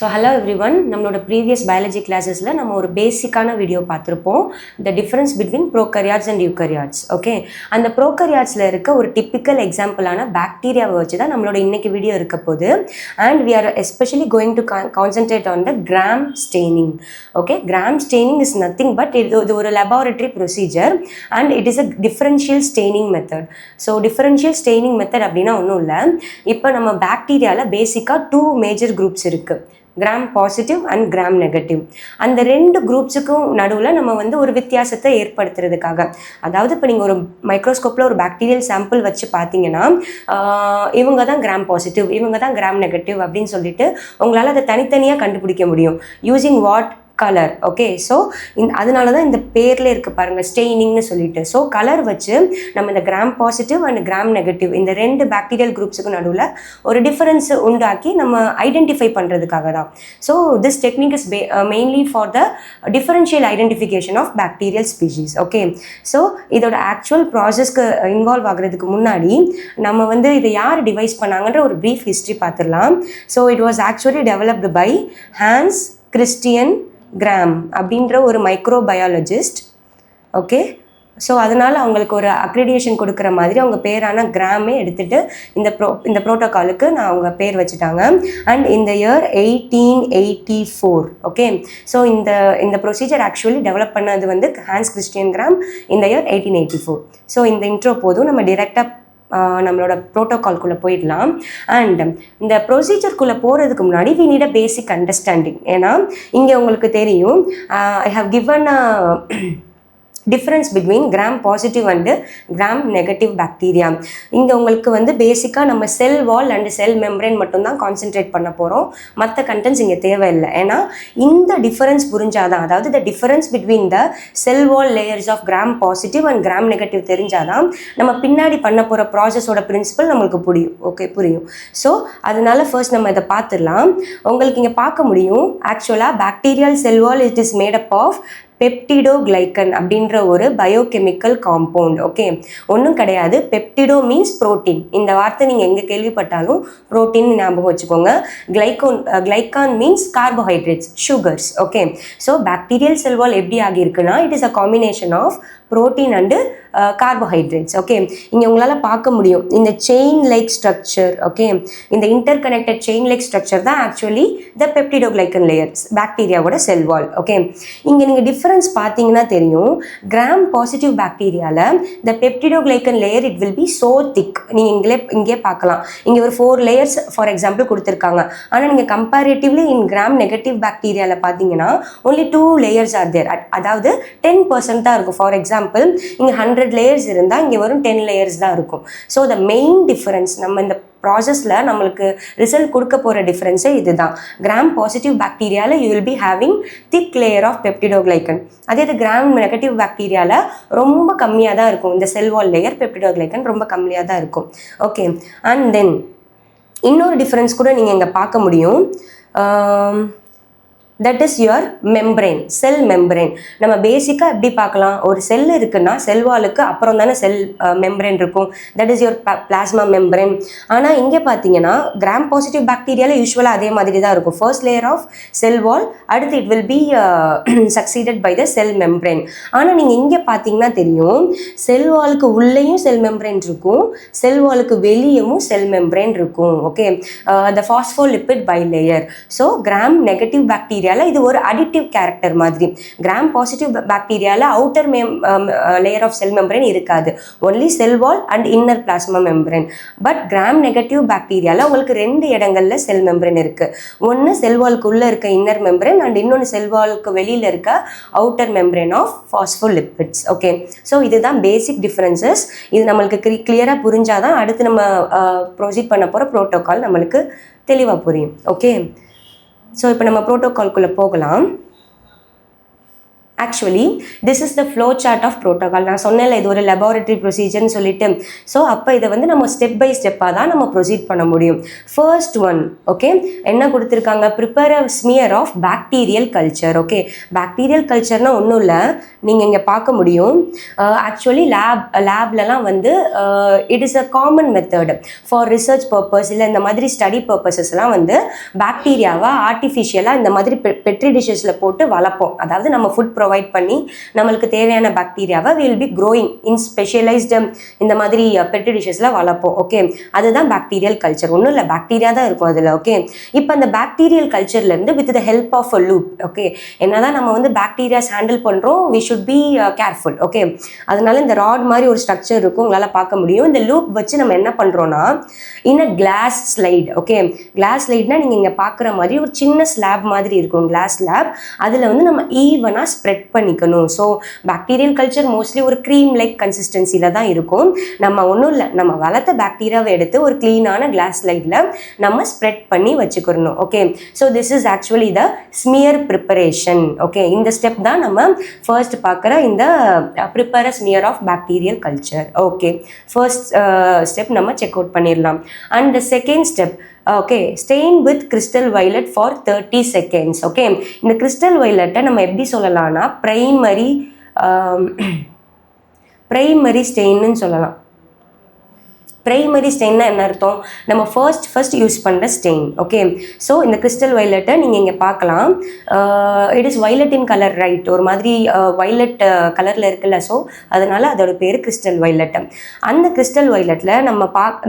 So hello everyone, நம்மளோட previous biology classes-ல நம்ம ஒரு பேசிக்கான வீடியோ பார்த்திருப்போம், the difference between prokaryotes and eukaryotes. Okay, அந்த prokaryotes-ல இருக்க ஒரு typical example-ஆன பாக்டீரியாவை வச்சு தான் நம்மளோட இன்னைக்கு வீடியோ இருக்க போகுது. And we are especially going to concentrate on the gram staining. Okay, gram staining is nothing but இது ஒரு laboratory procedure and it is a differential staining method. So differential staining method அப்படின்னா ஒன்றும் இல்லை, இப்போ நம்ம பாக்டீரியாவில் பேசிக்காக 2 major groups இருக்கு, gram positive and gram negative. அந்த ரெண்டு குரூப்ஸுக்கும் நடுவில் நம்ம வந்து ஒரு வித்தியாசத்தை ஏற்படுத்துறதுக்காக, அதாவது இப்போ நீங்கள் ஒரு மைக்ரோஸ்கோப்பில் ஒரு பாக்டீரியல் சாம்பிள் வச்சு பார்த்தீங்கன்னா இவங்க தான் கிராம் பாசிட்டிவ், இவங்க தான் கிராம் நெகட்டிவ் அப்படின்னு சொல்லிட்டு உங்களால் அதை தனித்தனியாக கண்டுபிடிக்க முடியும் using what colour. Okay, so அதனால தான் இந்த பேரில் இருக்க பாருங்கள் ஸ்டெய்னிங்னு சொல்லிட்டு. ஸோ கலர் வச்சு நம்ம இந்த Gram positive and gram negative இந்த ரெண்டு பாக்டீரியல் குரூப்ஸுக்கு நடுவில் ஒரு டிஃபரன்ஸ் உண்டாக்கி நம்ம ஐடென்டிஃபை பண்ணுறதுக்காக தான். So this technique is mainly for the differential identification of bacterial species. Okay, so இதோட ஆக்சுவல் ப்ராசஸ்க்கு இன்வால்வ் ஆகிறதுக்கு முன்னாடி நம்ம வந்து இதை யார் டிவைஸ் பண்ணாங்கன்ற ஒரு ப்ரீஃப் ஹிஸ்ட்ரி பார்த்துடலாம். So it was actually developed by Hans Christian Gram அப்படின்ற ஒரு மைக்ரோபயாலஜிஸ்ட். ஓகே, ஸோ அதனால் அவங்களுக்கு ஒரு அக்ரிடியேஷன் கொடுக்குற மாதிரி அவங்க பேரான கிராமே எடுத்துகிட்டு இந்த ப்ரோட்டோக்காலுக்கு நான் அவங்க பேர் வச்சுட்டாங்க. அண்ட் இந்த இயர் 1884. ஓகே, ஸோ இந்த ப்ரொசீஜர் ஆக்சுவலி டெவலப் பண்ணது வந்து ஹான்ஸ் கிறிஸ்டியன் கிராம் இந்த இயர் 1884. ஸோ இந்த இன்ட்ரோ போதும், நம்ம டிரெக்டாக நம்மளோட ப்ரோட்டோகால்குள்ளே போயிடலாம். அண்ட் இந்த ப்ரொசீஜர்க்குள்ளே போகிறதுக்கு முன்னாடி we need a basic understanding. ஏன்னா இங்கே உங்களுக்கு தெரியும், I have given a difference between Gram positive and Gram negative bacteria. இங்கே உங்களுக்கு வந்து பேசிக்காக நம்ம cell wall and cell membrane மட்டும்தான் கான்சென்ட்ரேட் பண்ண போகிறோம், மற்ற கண்டென்ட்ஸ் இங்கே தேவையில்லை. ஏன்னா இந்த டிஃபரன்ஸ் புரிஞ்சாதான், அதாவது the difference between the cell wall layers of Gram positive and gram negative தெரிஞ்சாதான் நம்ம பின்னாடி பண்ண போகிற ப்ராசஸோட பிரின்சிபல் நம்மளுக்கு புரியும். ஓகே, புரியும். ஸோ அதனால ஃபர்ஸ்ட் நம்ம இதை பார்த்துடலாம். உங்களுக்கு இங்கே பார்க்க முடியும், ஆக்சுவலாக bacterial cell wall it is made up of peptidoglycan அப்படின்ற ஒரு பயோகெமிக்கல் காம்பவுண்ட். ஓகே, ஒன்றும் கிடையாது, பெப்டிடோ மீன்ஸ் புரோட்டீன். இந்த வார்த்தை நீங்கள் எங்கே கேள்விப்பட்டாலும் புரோட்டீன் ஞாபகம் வச்சுக்கோங்க. Glycan means carbohydrates, sugars. Okay, so bacterial cell wall எப்படி ஆகியிருக்குன்னா it is a combination of protein and carbohydrates. Okay, இங்கே உங்களால் பார்க்க முடியும் இந்த செயின் லைக் ஸ்ட்ரக்சர். ஓகே, இந்த interconnected chain like structure தான் ஆக்சுவலி த பெப்டிடோகிளைக்கன் லேயர்ஸ், பாக்டீரியாவோட செல் வால். ஓகே, இங்கே நீங்கள் டிஃபரன்ஸ் பார்த்தீங்கன்னா தெரியும், கிராம் பாசிட்டிவ் பாக்டீரியாவில் the peptidoglycan layer it will be so thick. நீங்கள் இங்கே பார்க்கலாம், இங்கே ஒரு 4 லேயர்ஸ் ஃபார் எக்ஸாம்பிள் கொடுத்துருக்காங்க. ஆனால் நீங்கள் கம்பேரிட்டிவ்லி இன் கிராம் நெகட்டிவ் பாக்டீரியாவில் பார்த்தீங்கன்னா only 2 லேயர்ஸ் ஆர் தேர், அதாவது 10% தான் இருக்கும். ஃபார் எக்ஸாம்பிள் இங்கே 100 லேயர்ஸ் இருந்தால் இங்கே வரும் 10 லேயர்ஸ் தான் இருக்கும். ஸோ த மெயின் டிஃபரன்ஸ் நம்ம இந்த ப்ராசஸில் நம்மளுக்கு ரிசல்ட் கொடுக்க போகிற டிஃப்ரென்ஸே இதுதான். கிராம் பாசிட்டிவ் பாக்டீரியாவில் you will be having thick layer of peptidoglycan. அதே இது கிராம் நெகட்டிவ் பாக்டீரியாவில் ரொம்ப கம்மியாக தான் இருக்கும், இந்த செல் வால் லேயர் பெப்டிடோகிளைக்கன் ரொம்ப கம்மியாக தான் இருக்கும். ஓகே, அண்ட் தென் இன்னொரு டிஃப்ரென்ஸ் கூட நீங்கள் இங்கே பார்க்க முடியும், that is your membrane, sell membrane. நம்ம பேசிக்காக எப்படி பார்க்கலாம், ஒரு செல் இருக்குன்னா செல் வாலுக்கு அப்புறம் தானே செல் மெம்ப்ரெயின் இருக்கும், that is your plasma membrane. ஆனால் இங்கே பார்த்தீங்கன்னா கிராம் பாசிட்டிவ் பாக்டீரியாவில் யூஸ்வலாக அதே மாதிரி தான் இருக்கும், first layer of cell wall, அடுத்து it will be succeeded by the cell membrane. ஆனால் நீங்கள் இங்கே பார்த்தீங்கன்னா தெரியும், செல் வாலுக்கு உள்ளேயும் செல் மெம்ப்ரெயின் இருக்கும், செல் வாலுக்கு வெளியவும் செல் மெம்ப்ரெயின் இருக்கும். Okay, the phospholipid bilayer. So gram negative bacteria இது ஒரு அடிட்டிவ் கேரக்டர் மாதிரி. கிராம் பாசிட்டிவ் பாக்டீரியால outer layer of cell membrane இருக்காது, only cell wall and inner plasma membrane. But gram negative பாக்டீரியால உங்களுக்கு 2 இடங்கள்ல செல் மெம்பரேன் இருக்கு. ஒன்று செல் வாலுக்கு உள்ள இருக்க இன்னர் மெம்பரேன் அண்ட் இன்னொன்று செல் வாலுக்கு வெளியில இருக்க outer membrane of phospholipids. Okay, so இதுதான் பேசிக் டிஃபரன்சஸ். இது நம்மளுக்கு கிளியரா புரிஞ்சாதான் அடுத்து நம்ம ப்ரொசீட் பண்ண போற ப்ரோட்டோகால் நம்மளுக்கு தெளிவாக புரியும். ஓகே, ஸோ இப்போ நம்ம ப்ரோட்டோகால்குள்ளே போகலாம். Actually this is the flow chart of protocol. நான் சொன்னேன்ல இது ஒரு லெபார்டரி ப்ரொசீஜர்னு சொல்லிட்டு. ஸோ அப்போ இதை வந்து நம்ம ஸ்டெப் பை ஸ்டெப்பாக தான் நம்ம ப்ரொசீட் பண்ண முடியும். ஃபர்ஸ்ட் ஒன், ஓகே, என்ன கொடுத்துருக்காங்க, prepare a smear of bacterial culture. Okay, bacterial கல்ச்சர்னால் ஒன்றும் இல்லை, நீங்கள் இங்கே பார்க்க முடியும். ஆக்சுவலி லேப்லலாம் வந்து it is a common method for research purpose, இல்லை இந்த மாதிரி ஸ்டடி பர்பஸஸ்லாம் வந்து பாக்டீரியாவை ஆர்டிஃபிஷியலாக இந்த மாதிரி பெட்ரி டிஷ்ஷஸில் போட்டு வளர்ப்போம். அதாவது நம்ம ஃபுட் ப்ரொவைட் பண்ணி நம்மளுக்கு தேவையான பாக்டீரியாவை will be growing in specialised இந்த மாதிரி பெட்ரி டிஷஸில் வளர்ப்போம். ஓகே, அதுதான் பாக்டீரியல் கல்ச்சர். ஒன்றும் இல்லை, பாக்டீரியா தான் இருக்கும் அதில். ஓகே, இப்போ அந்த பாக்டீரியல் கல்ச்சர்லேருந்து with the help of a loop, okay, என்னதான் நம்ம வந்து பாக்டீரியாஸ் ஹேண்டில் பண்ணுறோம், we should be careful. Okay, அதனால இந்த ராட் மாதிரி ஒரு ஸ்ட்ரக்சர் இருக்கும், உங்களால் பார்க்க முடியும். இந்த லூப் வச்சு நம்ம என்ன பண்ணுறோன்னா இன் அ கிளாஸ் ஸ்லைட். ஓகே, கிளாஸ் ஸ்லைட்னா நீங்கள் இங்கே பார்க்குற மாதிரி ஒரு சின்ன ஸ்லாப் மாதிரி இருக்கும், கிளாஸ் ஸ்லாப். அதில் வந்து நம்ம ஈவனாக ஸ்ப்ரெட் பண்ணிக்கணும். ஸோ பாக்டீரியல் கல்ச்சர் மோஸ்ட்லி ஒரு க்ரீம் லைக் கன்சிஸ்டன்சியில் தான் இருக்கும். நம்ம ஒன்றும் இல்லை, நம்ம வளர்த்த பாக்டீரியாவை எடுத்து ஒரு க்ளீனான கிளாஸ் ஸ்லைடில் நம்ம ஸ்ப்ரெட் பண்ணி வச்சுக்கணும். Okay, so this is actually the smear preparation. Okay, இந்த ஸ்டெப் தான் நம்ம ஃபர்ஸ்ட் பார்க்குற இந்த prepare a smear of bacterial culture. Okay, first step நம்ம செக் அவுட் பண்ணிடலாம். And the second step, okay, stain with crystal violet for 30 seconds. Okay, இந்த crystal வயலட்டை நம்ம எப்படி சொல்லலாம்னா ப்ரைமரி ஸ்டெயின்னு சொல்லலாம். ப்ரைமரி ஸ்டெயின்னா என்ன அர்த்தம், நம்ம ஃபர்ஸ்ட் யூஸ் பண்ணுற ஸ்டெயின். ஓகே, ஸோ இந்த கிறிஸ்டல் வயலட்டை நீங்கள் இங்கே பார்க்கலாம். It is violet in colour, right, ஒரு மாதிரி வயலட் கலரில் இருக்குல்ல, ஸோ அதனால் அதோட பேர் கிறிஸ்டல் வயலட். அந்த கிறிஸ்டல் வயலட்டில்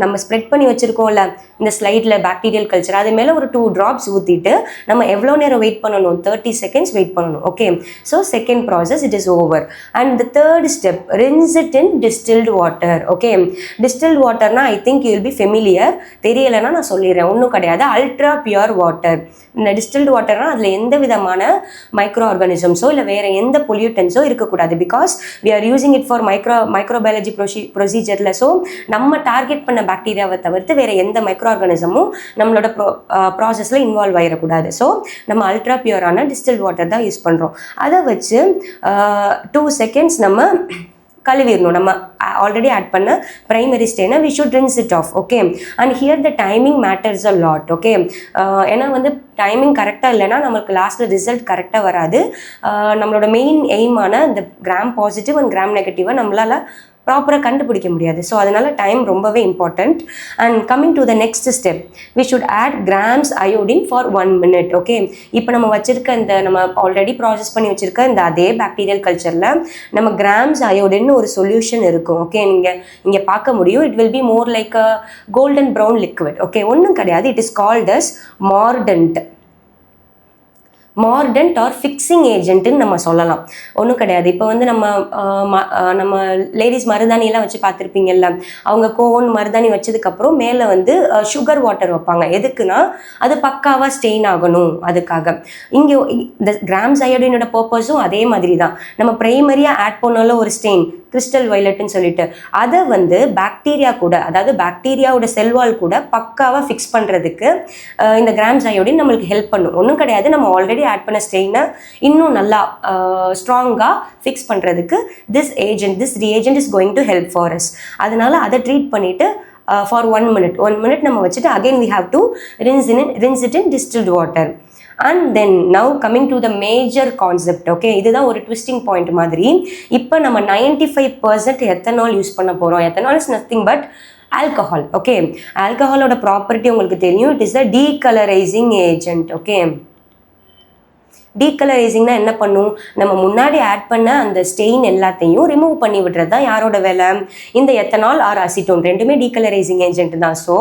நம்ம ஸ்ப்ரெட் பண்ணி வச்சுருக்கோம்ல இந்த ஸ்லைடில் பாக்டீரியல் கல்ச்சர், அது மேலே ஒரு 2 drops ஊற்றிட்டு நம்ம எவ்வளோ நேரம் வெயிட் பண்ணணும், 30 seconds வெயிட் பண்ணணும். Okay, so second process it is over. And the third step, rinse it in distilled water. Okay, distilled water I think you will B familiar. தெரியலைன்னா நான் சொல்லிடுறேன், ஒன்றும் கிடையாது. Ultra pure water. இந்த distilled வாட்டர்னால் அதில் எந்த விதமான மைக்ரோ ஆர்கானிசம்ஸோ இல்லை வேறு எந்த பொல்யூட்டன்ஸோ இருக்கக்கூடாது. Because we are using it for microbiology ப்ரொசீஜரில். ஸோ நம்ம டார்கெட் பண்ண பாக்டீரியாவை தவிர்த்து வேறு எந்த மைக்ரோ ஆர்கானிசமும் நம்மளோட ப்ராசஸில் இன்வால்வ் ஆகிடக்கூடாது. ஸோ நம்ம அல்ட்ரா பியூரான டிஸ்டில்டு வாட்டர் தான் யூஸ் பண்ணுறோம். அதை வச்சு 2 seconds நம்ம கழுவிடணும். நம்ம ஆல்ரெடி ஆட் பண்ண ப்ரைமரி ஸ்டெயினை we should rinse it off. Okay, and here the timing matters a lot. Okay, ஏன்னா வந்து டைமிங் கரெக்டாக இல்லைன்னா நம்மளுக்கு லாஸ்ட்டில் ரிசல்ட் கரெக்டாக வராது. நம்மளோட மெயின் எய்மான இந்த கிராம் பாசிட்டிவ் அண்ட் கிராம் நெகட்டிவை நம்மளால் ப்ராப்பராக கண்டுபிடிக்க முடியாது. ஸோ அதனால் டைம் ரொம்பவே important. And coming to the next step, we should add Gram's iodine for 1 minute. Okay, இப்போ நம்ம வச்சுருக்க இந்த நம்ம ஆல்ரெடி ப்ராசஸ் பண்ணி வச்சுருக்க இந்த அதே பாக்டீரியல் கல்ச்சரில் நம்ம கிராம்ஸ் அயோடின்னு ஒரு சொல்யூஷன் இருக்கும். ஓகே, நீங்கள் இங்கே பார்க்க முடியும். It will be more like a golden brown liquid. Okay, ஒன்றும் கிடையாது. It is called as mordant or fixing ஏஜென்ட்டுன்னு நம்ம சொல்லலாம். ஒன்றும் கிடையாது. இப்போ வந்து நம்ம லேடிஸ் மருதாணியெல்லாம் வச்சு பார்த்துருப்பீங்கல்ல, அவங்க கோன் மருதாணி வச்சதுக்கப்புறம் மேலே வந்து சுகர் வாட்டர் வைப்பாங்க. எதுக்குன்னா அது பக்காவாக ஸ்டெயின் ஆகணும், அதுக்காக. இங்கே இந்த கிராம்ஸ் அயோடினோட பர்பஸும் அதே மாதிரி தான். நம்ம ப்ரைமரியாக ஆட் பண்ணாலும் ஒரு ஸ்டெயின் கிறிஸ்டல் வயலட்னு சொல்லிட்டு அதை வந்து பாக்டீரியா கூட, அதாவது பாக்டீரியாவோட செல்வால் கூட பக்காவாக ஃபிக்ஸ் பண்ணுறதுக்கு இந்த கிராம்ஸ் அயோடின் நம்மளுக்கு ஹெல்ப் பண்ணும். ஒன்றும் கிடையாது, நம்ம ஆல்ரெடி ஆட் பண்ண ஸ்டெயினை இன்னும் நல்லா ஸ்ட்ராங்காக ஃபிக்ஸ் பண்ணுறதுக்கு this reagent is going to help for us. அதனால அதை ட்ரீட் பண்ணிவிட்டு ஃபார் 1 minute நம்ம வச்சுட்டு again we have to rinse it in distilled water. And then now coming to the major concept. Okay, இதுதான் ஒரு ட்விஸ்டிங் பாயிண்ட் மாதிரி. இப்போ நம்ம 95% எத்தனால் யூஸ் பண்ண போகிறோம். Ethanol is nothing but alcohol. Okay, ஆல்கஹாலோட ப்ராப்பர்ட்டி உங்களுக்கு தெரியும். It is the decolourising agent. Okay, டீகலரைசிங்னா என்ன பண்ணும், நம்ம முன்னாடி ஆட் பண்ண அந்த ஸ்டெயின் எல்லாத்தையும் ரிமூவ் பண்ணி விடுறது தான் யாரோட வேலை, இந்த எத்தனால் ஆர் அசிட்டோன் ரெண்டுமே டீகலரைசிங் ஏஜென்ட் தான். ஸோ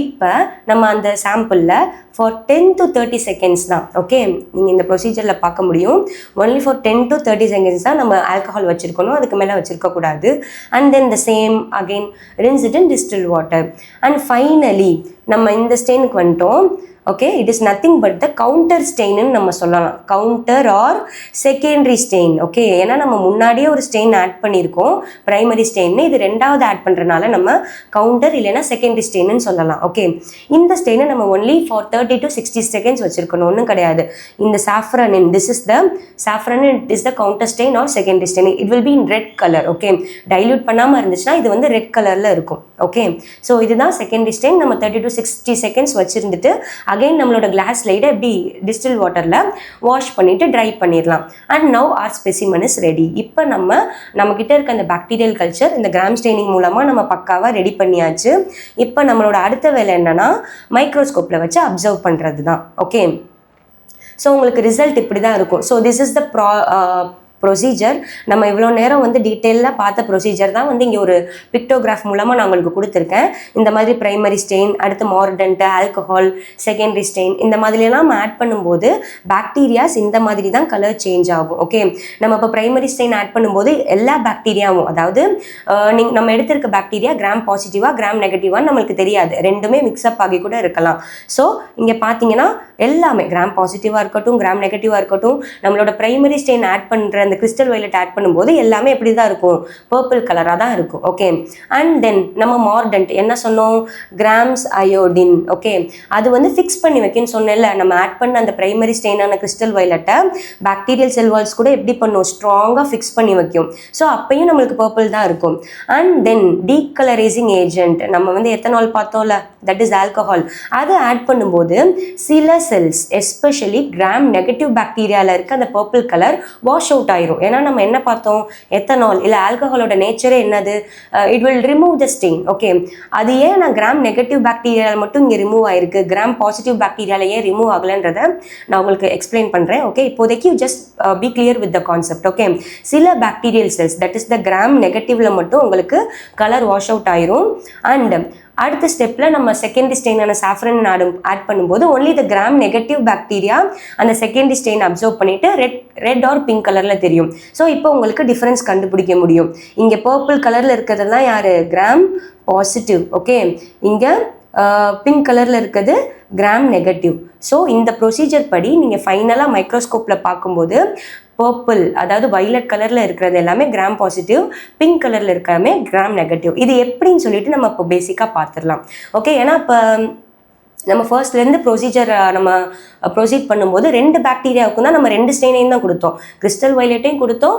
இப்போ நம்ம அந்த சாம்பிளில் ஃபார் 10 to 30 seconds தான். ஓகே, நீங்கள் இந்த ப்ரொசீஜரில் பார்க்க முடியும். ஒன்லி ஃபார் 10 to 30 seconds தான் நம்ம ஆல்கஹால் வச்சுருக்கணும், அதுக்கு மேலே வச்சுருக்கக்கூடாது. And then the same again rinse it in distilled water. And finally நம்ம இந்த ஸ்டெயினுக்கு வந்துட்டோம். Okay, it is nothing but the counter ஸ்டெயின்னு நம்ம சொல்லலாம். Counter or secondary stain. Okay, ஏன்னா நம்ம முன்னாடியே ஒரு ஸ்டெயின் ஆட் பண்ணியிருக்கோம் பிரைமரி ஸ்டெயின்னு, இது ரெண்டாவது ஆட் பண்ணுறதுனால நம்ம கவுண்டர் இல்லைன்னா செகண்டரி ஸ்டெயின்னு சொல்லலாம். ஓகே, இந்த ஸ்டெயினை நம்ம ஒன்லி ஃபார் 30 to 60 செகண்ட்ஸ் வச்சுருக்கணும், ஒன்றும் கிடையாது. இந்த safranin, this is the safranin, it is the counter stain or secondary stain. It will be in red colour. Okay, dilute பண்ணாமல் இருந்துச்சுன்னா இது வந்து ரெட் கலரில் இருக்கும். ஓகே, ஸோ இதுதான் செகண்டரி ஸ்டெயின். நம்ம 30 to 60 செகண்ட்ஸ் வச்சுருந்துட்டு அகைன் நம்மளோட கிளாஸ் ஸ்லைடை எப்படி டிஸ்டில் வாட்டரில் வாஷ் பண்ணிவிட்டு ட்ரை பண்ணிடலாம். And now our specimen is ready. இப்போ நம்மக்கிட்ட இருக்க அந்த பாக்டீரியல் கல்ச்சர் இந்த கிராம் ஸ்டெயினிங் மூலமாக நம்ம பக்காவாக ரெடி பண்ணியாச்சு. இப்போ நம்மளோட அடுத்த வேலை என்னென்னா மைக்ரோஸ்கோப்பில் வச்சு அப்சர்வ் பண்ணுறது தான். ஓகே, ஸோ உங்களுக்கு ரிசல்ட் இப்படி தான் இருக்கும். So this is the procedure. நம்ம இவ்வளோ நேரம் வந்து டீட்டெயிலாக பார்த்த ப்ரொசீஜர் தான் வந்து இங்கே ஒரு பிக்டோகிராஃப் மூலமாக நான் உங்களுக்கு கொடுத்துருக்கேன். இந்த மாதிரி ப்ரைமரி ஸ்டெயின், அடுத்து மார்டன்ட்டு, ஆல்கஹால், செகண்டரி ஸ்டெயின், இந்த மாதிரியெல்லாம் நம்ம ஆட் பண்ணும்போது பாக்டீரியாஸ் இந்த மாதிரி தான் கலர் சேஞ்ச் ஆகும். ஓகே, நம்ம இப்போ ப்ரைமரி ஸ்டெயின் ஆட் பண்ணும்போது எல்லா பாக்டீரியாவும், அதாவது நம்ம எடுத்திருக்க பாக்டீரியா கிராம் பாசிட்டிவாக கிராம் நெகட்டிவான்னு நம்மளுக்கு தெரியாது, ரெண்டுமே மிக்ஸ்அப் ஆகி கூட இருக்கலாம். ஸோ இங்கே பார்த்தீங்கன்னா எல்லாமே கிராம் பாசிட்டிவாக இருக்கட்டும் கிராம் நெகட்டிவாக இருக்கட்டும், நம்மளோட ப்ரைமரி ஸ்டெயின் ஆட் பண்ணுற அந்த கிறிஸ்டல் வயலட் ஆட் பண்ணும்போது எல்லாமே எப்படி தான் இருக்கும், பர்பிள் கலராக தான் இருக்கும். ஓகே, அண்ட் தென் நம்ம மார்டன்ட் என்ன சொன்னோம், கிராம்ஸ் அயோடின். ஓகே, அது வந்து ஃபிக்ஸ் பண்ணி வைக்கணும்னு சொன்னேன்ல, நம்ம ஆட் பண்ண அந்த பிரைமரி ஸ்டெயினான கிறிஸ்டல் வயலட்டை பாக்டீரியல் செல் வால்ஸ் கூட எப்படி பண்ணும், ஸ்ட்ராங்காக ஃபிக்ஸ் பண்ணி வைக்கும். ஸோ அப்பயும் நம்மளுக்கு பர்பிள் தான் இருக்கும். அண்ட் தென் டீகலரைசிங் ஏஜென்ட், நம்ம வந்து எத்தனால் பார்த்தோம்ல, தட் இஸ் ஆல்கஹால், அதை ஆட் பண்ணும்போது சில செல்ஸ் எஸ்பெஷலி கிராம் நெகட்டிவ் பாக்டீரியாவில் இருக்க அந்த பர்பிள் கலர் வாஷ் அவுட் ஆயிரும். ஏன்னா நம்ம என்ன பார்த்தோம், எத்தனால் இல்லை ஆல்கஹாலோட நேச்சரே என்னது, it will remove the stain. Okay, அது ஏன் நான் கிராம் நெகட்டிவ் பாக்டீரியாவில் மட்டும் இங்கே ரிமூவ் ஆயிருக்கு, கிராம் பாசிட்டிவ் பாக்டீரியாவில் ஏன் ரிமூவ் ஆகலைன்றதை நான் உங்களுக்கு எக்ஸ்பிளைன் பண்ணுறேன். ஓகே, இப்போதைக்கு just be clear with the concept. Okay, சில bacterial cells that is the gram நெகட்டிவ்ல மட்டும் உங்களுக்கு கலர் வாஷ் அவுட் ஆயிரும். அண்ட் அடுத்த ஸ்டெப்பில் நம்ம செகண்டரி ஸ்டெயினான சாஃப்ரன் ஆட் பண்ணும்போது only the gram negative bacteria அந்த செகண்டரி ஸ்டெயின் அப்சர்வ் பண்ணிட்டு ரெட் ஆர் பிங்க் கலரில் தெரியும். ஸோ இப்போ உங்களுக்கு டிஃப்ரென்ஸ் கண்டுபிடிக்க முடியும். இங்கே பர்பிள் கலரில் இருக்கிறதெல்லாம் யார், கிராம் பாசிட்டிவ். ஓகே, இங்கே பிங்க் கலரில் இருக்கிறது கிராம் நெகட்டிவ். ஸோ இந்த ப்ரொசீஜர் படி நீங்கள் ஃபைனலாக மைக்ரோஸ்கோப்பில் பார்க்கும்போது பர்பிள், அதாவது வயலட் கலரில் இருக்கிறது எல்லாமே கிராம் பாசிட்டிவ், பிங்க் கலரில் இருக்கிறமே கிராம் நெகட்டிவ். இது எப்படின்னு சொல்லிட்டு நம்ம இப்போ பேசிக்காக பார்த்துடலாம். ஓகே, ஏன்னா இப்போ நம்ம ஃபர்ஸ்ட்லேருந்து நம்ம ப்ரொசீட் பண்ணும்போது 2 பாக்டீரியாவுக்கும் தான் நம்ம 2 ஸ்டெயினையும் தான் கொடுத்தோம், கிறிஸ்டல் வயலட்டையும் கொடுத்தோம்,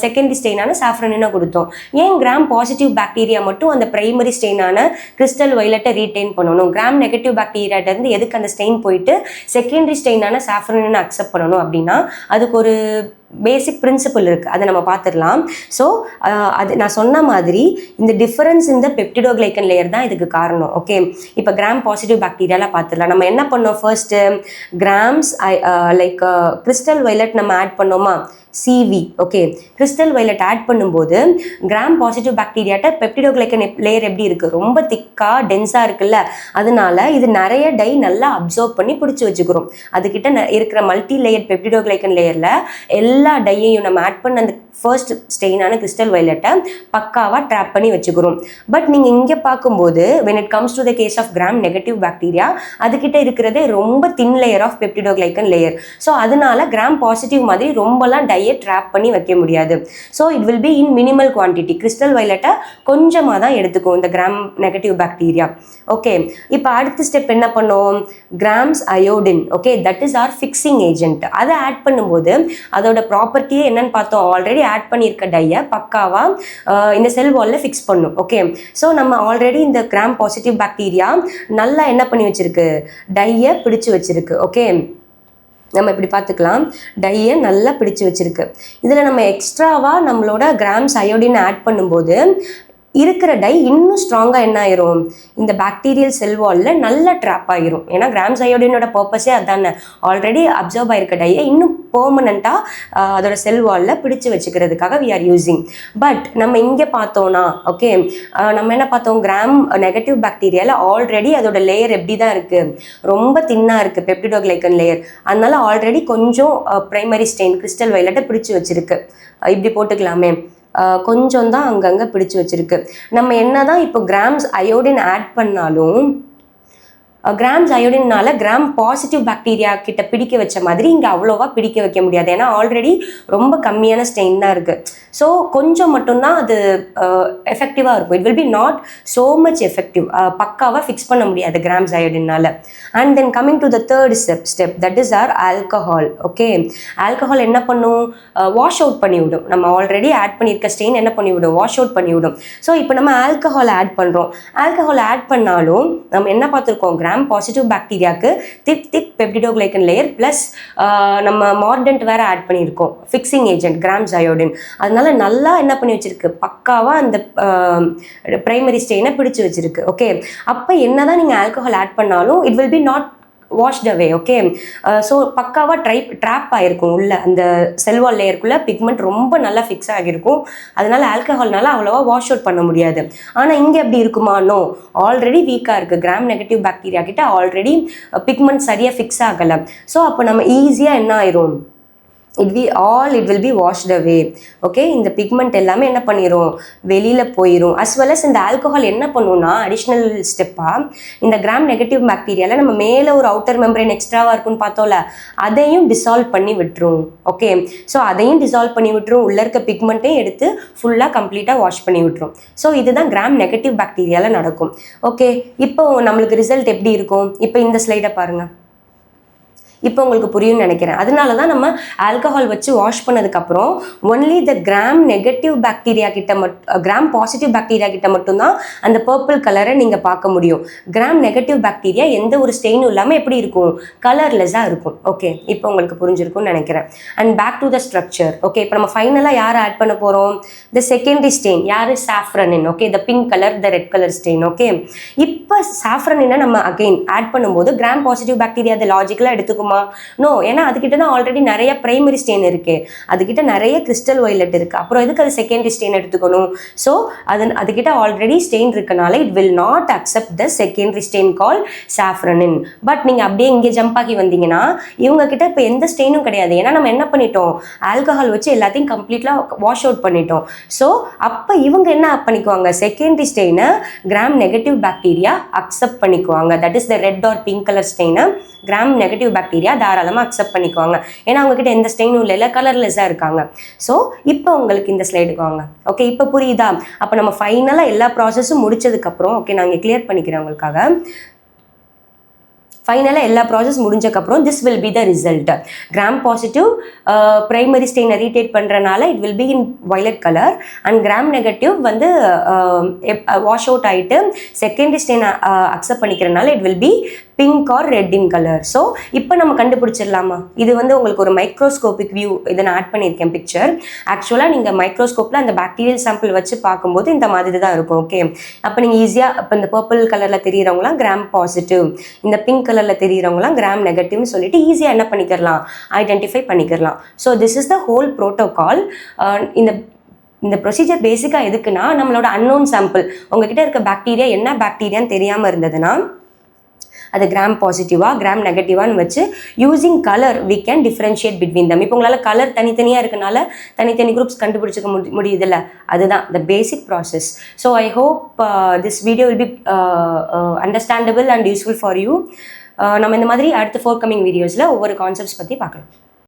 செகண்டரி ஸ்டெயினான சாஃப்ரனையும் கொடுத்தோம். ஏன் கிராம் பாசிட்டிவ் பாக்டீரியா மட்டும் அந்த பிரைமரி ஸ்டெயினான கிறிஸ்டல் வயலட்டை ரீட்டைன் பண்ணணும், கிராம் நெகட்டிவ் பாக்டீரியாட்டேருந்து எதுக்கு அந்த ஸ்டெயின் போயிட்டு செகண்டரி ஸ்டெயினான சாஃப்ரனை அக்செப்ட் பண்ணணும் அப்படின்னா அதுக்கு ஒரு பேசிக் பிரின்சிபல் இருக்குது, அதை நம்ம பார்த்துடலாம். ஸோ அது நான் சொன்ன மாதிரி இந்த டிஃபரன்ஸ் இந்த பெப்டிடோகிளைக்கன் லேயர் தான் இதுக்கு காரணம். ஓகே, இப்போ கிராம் பாசிட்டிவ் பாக்டீரியாலாம் பார்த்துடலாம். நம்ம என்ன பண்ணோம், first grams like crystal violet நம்ம ஆட் பண்ணோமா, CV. Okay, crystal violet add பண்ணும்போது கிராம் பாசிட்டிவ் பாக்டீரியாட்ட பெப்டிடோகிளைக்கன் லேயர் எப்படி இருக்குது, ரொம்ப திக்காக டென்ஸாக இருக்குல்ல, அதனால இது நிறைய டை நல்லா அப்சர்வ் பண்ணி பிடிச்சி வச்சுக்கிறோம். அதுக்கிட்ட இருக்கிற மல்டி லேயர் பெப்டிடோகிளைக்கன் லேயரில் எல்லா டையையும் நம்ம ஆட் பண்ண அந்த ஃபர்ஸ்ட் ஸ்டெயினான கிறிஸ்டல் வயலட்டை பக்காவாக ட்ராப் பண்ணி வச்சுக்கிறோம். பட் நீங்கள் இங்கே பார்க்கும்போது when it comes to the case of gram negative bacteria அதுக்கிட்ட இருக்கிறதே ரொம்ப thin layer of peptidoglycan layer. So அதனால கிராம் பாசிட்டிவ் மாதிரி ரொம்பலாம் டையை ட்ராப் பண்ணி வைக்க முடியாது. So it will be in minimal quantity. Crystal வயலட்டை கொஞ்சமாக தான் எடுத்துக்கும் இந்த கிராம் நெகட்டிவ் பாக்டீரியா. ஓகே, இப்போ அடுத்த ஸ்டெப் என்ன பண்ணோம், grams iodine. Okay, that is R fixing agent. அதை ஆட் பண்ணும்போது அதோட ப்ராப்பர்ட்டியே என்னன்னு பார்த்தோம், ஆல்ரெடி ஆட் பண்ணியிருக்க டையை பக்காவாக இந்த செல் வாலில் ஃபிக்ஸ் பண்ணும். ஓகே, ஸோ நம்ம ஆல்ரெடி இந்த கிராம் பாசிட்டிவ் பாக்டீரியா நல்லா என்ன பண்ணி வச்சிருக்கு, டையை பிடிச்சு வச்சிருக்கு. ஓகே, நம்ம இப்படி பார்த்துக்கலாம், டையை நல்லா பிடிச்சு வச்சிருக்கு. இதில் நம்ம எக்ஸ்ட்ராவாக நம்மளோட கிராம்ஸ் அயோடின் ஆட் பண்ணும்போது இருக்கிற டை இன்னும் ஸ்ட்ராங்காக என்ன ஆயிரும், இந்த பாக்டீரியல் செல் வாலில் நல்லா ட்ராப் ஆகிரும். ஏன்னா கிராம்ஸ் அயோடினோட பர்பஸே அதானே, ஆல்ரெடி அப்சர்வ் ஆகிருக்க டையை இன்னும் பெர்மனண்ட்டாக அதோட செல் வாலில் பிடிச்சு வச்சுக்கிறதுக்காக வி ஆர் யூஸிங். பட் நம்ம இங்கே பார்த்தோன்னா, ஓகே, நம்ம என்ன பார்த்தோம், கிராம் நெகட்டிவ் பாக்டீரியாவில் ஆல்ரெடி அதோட லேயர் எப்படி தான் இருக்குது, ரொம்ப தின்னாக இருக்குது பெப்டிடோகிளைக்கன் லேயர். அதனால ஆல்ரெடி கொஞ்சம் ப்ரைமரி ஸ்டெயின் கிறிஸ்டல் வயலட்டை பிடிச்சி வச்சுருக்கு. இப்படி போட்டுக்கலாமே, கொஞ்சம் தான் அங்கங்கே பிடிச்சி வச்சுருக்கு. நம்ம என்ன தான் இப்போ கிராம்ஸ் அயோடின் ஆட் பண்ணாலும் கிராம்ஸ் அயோடின்னால கிராம் பாசிட்டிவ் பாக்டீரியா கிட்ட பிடிக்க வச்ச மாதிரி இங்கே அவ்வளோவா பிடிக்க வைக்க முடியாது. ஏன்னா ஆல்ரெடி ரொம்ப கம்மியான ஸ்டெயின் தான் இருக்குது. ஸோ கொஞ்சம் மட்டும்தான் அது எஃபெக்டிவாக இருக்கும். It will be not so much effective. பக்காவாக ஃபிக்ஸ் பண்ண முடியாது கிராம்ஸ் அயோடின்னால. And then coming to the third step that is our alcohol. Okay, alcohol என்ன பண்ணும்? வாஷ் அவுட் பண்ணிவிடும். நம்ம ஆல்ரெடி ஆட் பண்ணியிருக்க ஸ்டெயின் என்ன பண்ணிவிடும்? வாஷ் அவுட் பண்ணிவிடும். ஸோ இப்போ நம்ம ஆல்கஹால் ஆட் பண்ணுறோம். ஆல்கஹால் ஆட் பண்ணாலும் நம்ம என்ன பார்த்துருக்கோம்? கிராம் பாசிட்டிவ் பாக்டீரியாவுக்கு திக் பெப்டிடோகிளைக்கன் லேயர் ப்ளஸ் நம்ம மார்டன்ட் வேற ஆட் பண்ணியிருக்கோம், ஃபிக்ஸிங் ஏஜென்ட் கிராம்ஸ் அயோடின். அதனால நல்லா என்ன பண்ணி வச்சிருக்கு? பக்காவாக அந்த பிரைமரி ஸ்டெயினை பிடிச்சு வச்சிருக்கு. ஓகே, அப்போ என்னதான் நீங்கள் ஆல்கஹால் ஆட் பண்ணாலும் it will be not washed away. Okay, so பக்காவாக ட்ராப் ஆகிருக்கும் உள்ள அந்த செல்வால் லேயருக்குள்ளே. பிக்மெண்ட் ரொம்ப நல்லா ஃபிக்ஸ் ஆகியிருக்கும். அதனால ஆல்கஹால்னால அவ்வளோவா வாஷ் அவுட் பண்ண முடியாது. ஆனால் இங்கே எப்படி இருக்குமா? நோ, ஆல்ரெடி வீக்காக இருக்குது. கிராம் நெகட்டிவ் பாக்டீரியா கிட்ட ஆல்ரெடி பிக்மெண்ட் சரியாக ஃபிக்ஸ் ஆகலை. ஸோ அப்போ நம்ம ஈஸியாக என்ன ஆயிரும்? it will be washed away. Okay, இந்த பிக்மெண்ட் எல்லாமே என்ன பண்ணிரும்? வெளியில் போயிடும். அஸ் வெல் அஸ் இந்த ஆல்கஹால் என்ன பண்ணுன்னா அடிஷ்னல் ஸ்டெப்பாக இந்த கிராம் நெகட்டிவ் பாக்டீரியாவில் நம்ம மேலே ஒரு அவுட்டர் மெம்பரேன் எக்ஸ்ட்ராவாக இருக்குன்னு பார்த்தோம்ல, அதையும் டிசால்வ் பண்ணி விட்டுரும். ஓகே, ஸோ அதையும் டிசால்வ் பண்ணி விட்டுரும். உள்ளே இருக்க பிக்மெண்ட்டையும் எடுத்து ஃபுல்லாக கம்ப்ளீட்டாக வாஷ் பண்ணி விட்டுரும். ஸோ இதுதான் கிராம் நெகட்டிவ் பாக்டீரியாவில் நடக்கும். ஓகே, இப்போ நம்மளுக்கு ரிசல்ட் எப்படி இருக்கும்? இப்போ இந்த ஸ்லைடை பாருங்கள். இப்போ உங்களுக்கு புரியும்னு நினைக்கிறேன். அதனால தான் நம்ம ஆல்கஹால் வச்சு வாஷ் பண்ணதுக்கப்புறம் only the gram negative bacteria கிட்ட கிராம் பாசிட்டிவ் பாக்டீரியா கிட்ட மட்டும்தான் அந்த பர்பிள் கலரை நீங்கள் பார்க்க முடியும். கிராம் நெகட்டிவ் பாக்டீரியா எந்த ஒரு ஸ்டெயினும் இல்லாமல் எப்படி இருக்கும்? கலர்லெஸ்ஸாக இருக்கும். ஓகே, இப்போ உங்களுக்கு புரிஞ்சிருக்கும்னு நினைக்கிறேன். And back to the structure. Okay, இப்போ நம்ம ஃபைனலாக யாரை ஆட் பண்ண போகிறோம்? The secondary stain. யார்? Safranin. Okay, the pink colour, the red colour stain. Okay, இப்போ சாஃப்ரனினை நம்ம அகெயின் ஆட் பண்ணும்போது கிராம் பாசிட்டிவ் பாக்டீரியா அதை லாஜிக்கலாக எடுத்துக்குமா? நோ, ஏன்னா அதுக்கிட்ட தான் ஆல்ரெடி நிறைய பிரைமரி ஸ்டெயின் இருக்கு, அதுக்கிட்ட நிறைய கிறிஸ்டல் வயலட் இருக்கு. அப்புறம் எதுக்கு அது செகண்டரி ஸ்டெயின் எடுத்துக்கணும்? ஸோ அதுக்கிட்ட ஆல்ரெடி ஸ்டெயின் இருக்கனால it will not accept the secondary stain call safranin. But நீங்கள் அப்படியே இங்கே ஜம்ப் ஆகி வந்தீங்கன்னா இவங்க கிட்ட இப்போ எந்த ஸ்டெயினும் கிடையாது. ஏன்னா நம்ம என்ன பண்ணிட்டோம்? ஆல்கஹால் வச்சு எல்லாத்தையும் கம்ப்ளீட்டாக வாஷ் அவுட் பண்ணிட்டோம். ஸோ அப்போ இவங்க என்ன பண்ணிக்குவாங்க? செகண்டரி ஸ்டெயினை கிராம் நெகட்டிவ் பாக்டீரியா அக்செப்ட் பண்ணிக்குவாங்க. That is the red or pink colour ஸ்டெயினை கிராம் நெகட்டிவ் பாக்டீரியா தாராளமாக அக்செப்ட் பண்ணிக்குவாங்க. ஏன்னா அவங்ககிட்ட எந்த ஸ்டெயினும் இல்லை, கலர்லெஸ்ஸாக இருக்காங்க. ஸோ இப்போ உங்களுக்கு இந்த ஸ்லைடுக்கு வாங்க. ஓகே, இப்போ புரியுதா? அப்போ நம்ம ஃபைனலாக எல்லா ப்ராசஸும் முடிச்சதுக்கப்புறம், ஓகே நான் இங்கே கிளியர் பண்ணிக்கிறேன் உங்களுக்காக. ஃபைனலாக எல்லா ப்ராசஸ் முடிஞ்சக்கப்புறம் this will be the result. Gram positive primary ஸ்டெயினை ரீடேட் பண்ணுறனால it will be in violet colour. And gram negative வந்து வாஷ் அவுட் ஆகிட்டு செகண்டரி ஸ்டெயினை அக்செப்ட் பண்ணிக்கிறனால it will be pink or red in colour. So இப்போ நம்ம கண்டுபிடிச்சிடலாமா? இது வந்து உங்களுக்கு ஒரு மைக்ரோஸ்கோபிக் வியூ, இதை நான் ஆட் பண்ணியிருக்கேன் பிக்சர். ஆக்சுவலாக நீங்கள் மைக்ரோஸ்கோப்பில் அந்த பாக்டீரியல் சாம்பிள் வச்சு பார்க்கும்போது இந்த மாதிரி தான் இருக்கும். ஓகே, அப்போ நீங்கள் ஈஸியாக இப்போ இந்த பர்பிள் கலரில் தெரிகிறவங்களாம் கிராம் பாசிட்டிவ், இந்த பிங்க் கலரில் தெரிகிறவங்களாம் கிராம் நெகட்டிவ்னு சொல்லிட்டு ஈஸியாக என்ன பண்ணிக்கிறலாம்? ஐடென்டிஃபை பண்ணிக்கிறலாம். So this is the whole protocol. இந்த ப்ரொசீஜர் பேசிக்காக எதுக்குன்னா, நம்மளோட அன்னோன் சாம்பிள் உங்ககிட்ட இருக்க பாக்டீரியா என்ன பாக்டீரியான்னு தெரியாமல் இருந்ததுன்னா அது கிராம் பாசிட்டிவா கிராம் நெகட்டிவான்னு வச்சு using colour we can differentiate between them. இப்போ உங்களால் கலர் தனித்தனியாக இருக்கனால தனித்தனி குரூப்ஸ் கண்டுபிடிச்சிக்க முடியுதில்ல, அதுதான் the basic process. So I hope this video will be understandable and useful for you. நம்ம இந்த மாதிரி அடுத்த ஃபோர்கமிங் வீடியோஸில் ஒவ்வொரு கான்செப்ட்ஸ் பற்றி பார்க்கலாம்.